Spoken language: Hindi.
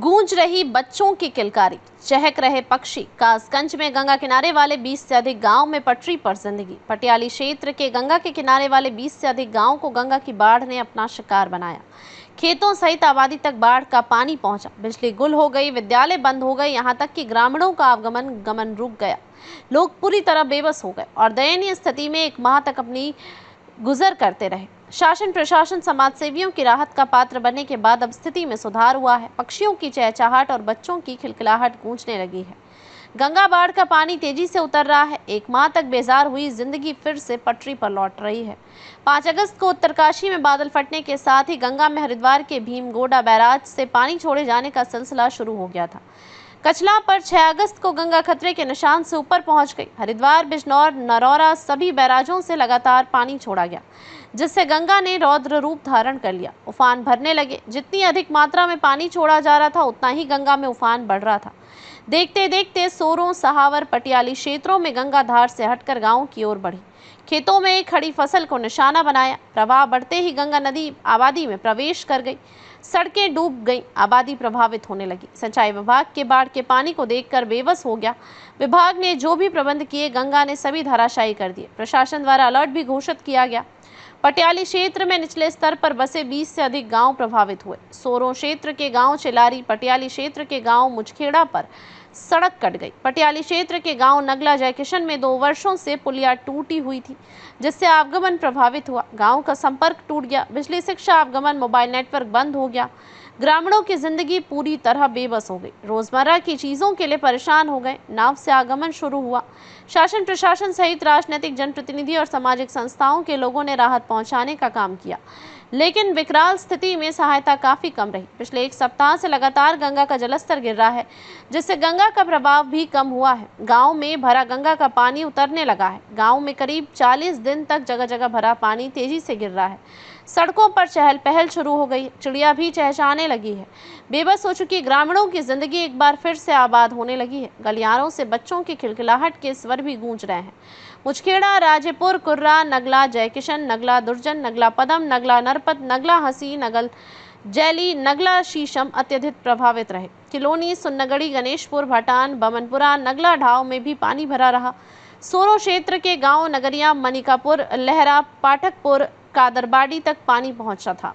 गूंज रही बच्चों की किलकारी, चहक रहे पक्षी। कासगंज में गंगा किनारे वाले 20 से अधिक गांव में पटरी पर जिंदगी। पटियाली क्षेत्र के गंगा के किनारे वाले 20 से अधिक गांव को गंगा की बाढ़ ने अपना शिकार बनाया। खेतों सहित आबादी तक बाढ़ का पानी पहुंचा, बिजली गुल हो गई, विद्यालय बंद हो गए, यहां तक कि ग्रामीणों का आवागमन रुक गया। लोग पूरी तरह बेबस हो गए और दयनीय स्थिति में 1 माह तक अपनी गुजर करते रहे। शासन प्रशासन समाजसेवियों की राहत का पात्र बनने के बाद अब स्थिति में सुधार हुआ है। पक्षियों की चहचहाहट और बच्चों की खिलखिलाहट गूंजने लगी है। गंगा बाढ़ का पानी तेजी से उतर रहा है। 1 माह तक बेजार हुई जिंदगी फिर से पटरी पर लौट रही है। 5 अगस्त को उत्तरकाशी में बादल फटने के साथ ही गंगा में हरिद्वार के भीमगोड़ा बैराज से पानी छोड़े जाने का सिलसिला शुरू हो गया था। कचला पर 6 अगस्त को गंगा खतरे के निशान से ऊपर पहुंच गई। हरिद्वार, बिजनौर, नरौरा सभी बैराजों से लगातार पानी छोड़ा गया, जिससे गंगा ने रौद्र रूप धारण कर लिया। उफान भरने लगे। जितनी अधिक मात्रा में पानी छोड़ा जा रहा था, उतना ही गंगा में उफान बढ़ रहा था। देखते देखते सोरों, सहावर, पटियाली क्षेत्रों में गंगा धार से हटकर गांव की ओर बढ़ी। खेतों में खड़ी फसल को निशाना बनाया। प्रवाह बढ़ते ही गंगा नदी आबादी में प्रवेश कर गई। सड़कें डूब गईं, आबादी प्रभावित होने लगी। सिंचाई विभाग के बाढ़ के पानी को देखकर बेबस हो गया। विभाग ने जो भी प्रबंध किए, गंगा ने सभी धराशायी कर दिए। प्रशासन द्वारा अलर्ट भी घोषित किया गया। पटियाली क्षेत्र में निचले स्तर पर बसे 20 से अधिक गांव प्रभावित हुए। सोरों क्षेत्र के गांव चिलारी, पटियाली क्षेत्र के गांव मुचखेड़ा पर सड़क कट गई। पटियाली क्षेत्र के गांव नगला जयकिशन में 2 वर्षों से पुलिया टूटी हुई थी, जिससे आवागमन प्रभावित हुआ। गांव का संपर्क टूट गया। बिजली, शिक्षा, आवागमन, मोबाइल नेटवर्क बंद हो गया। ग्रामीणों की जिंदगी पूरी तरह बेबस हो गई। रोजमर्रा की चीजों के लिए परेशान हो गए। नाव से आगमन शुरू हुआ। शासन प्रशासन सहित राजनीतिक, जनप्रतिनिधि और सामाजिक संस्थाओं के लोगों ने राहत पहुंचाने का काम किया, लेकिन विकराल स्थिति में सहायता काफी कम रही। पिछले 1 सप्ताह से लगातार गंगा का जलस्तर गिर रहा है, जिससे गंगा का प्रभाव भी कम हुआ है। गांव में भरा गंगा का पानी उतरने लगा है। गांव में करीब 40 दिन तक जगह जगह भरा पानी तेजी से गिर रहा है। सड़कों पर चहल पहल शुरू हो गई। चिड़िया भी चहचहाने लगी है। बेबस हो चुकी ग्रामीणों की जिंदगी एक बार फिर से आबाद होने लगी है। गलियारों से बच्चों की खिलखिलाहट के स्वर भी गूंज रहे हैं। मुचखेड़ा, राजेपुर, कुर्रा, नगला जयकिशन, नगला दुर्जन, नगला पदम, नगला नरपत, नगला हसी, नगल जैली, नगला शीशम अत्यधिक प्रभावित रहे। किलोनी, सुन्नगढ़ी, गणेशपुर, भटान, बमनपुरा, नगला ढाव में भी पानी भरा रहा। सोरो क्षेत्र के गांव नगरिया, मनिकापुर, लहरा, पाठकपुर, कादरबाड़ी तक पानी पहुंचा था।